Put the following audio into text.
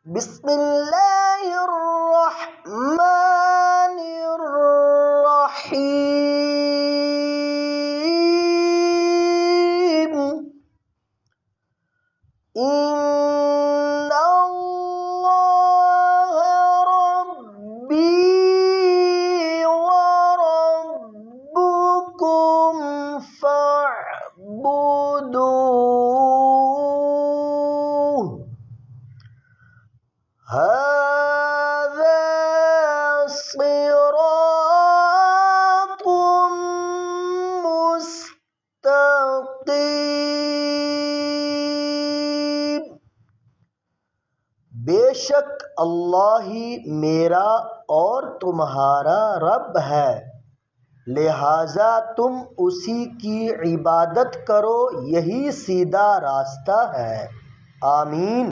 बिस्मिल्लाहिर्रहमानिर्रहीम। इन्नल्लाह रब्बी व रब्बुकुम फअबुदूह। हाज़ा सिरातुम मुस्तक़ीम। बेशक अल्लाह ही मेरा और तुम्हारा रब है, लिहाजा तुम उसी की इबादत करो, यही सीधा रास्ता है। आमीन।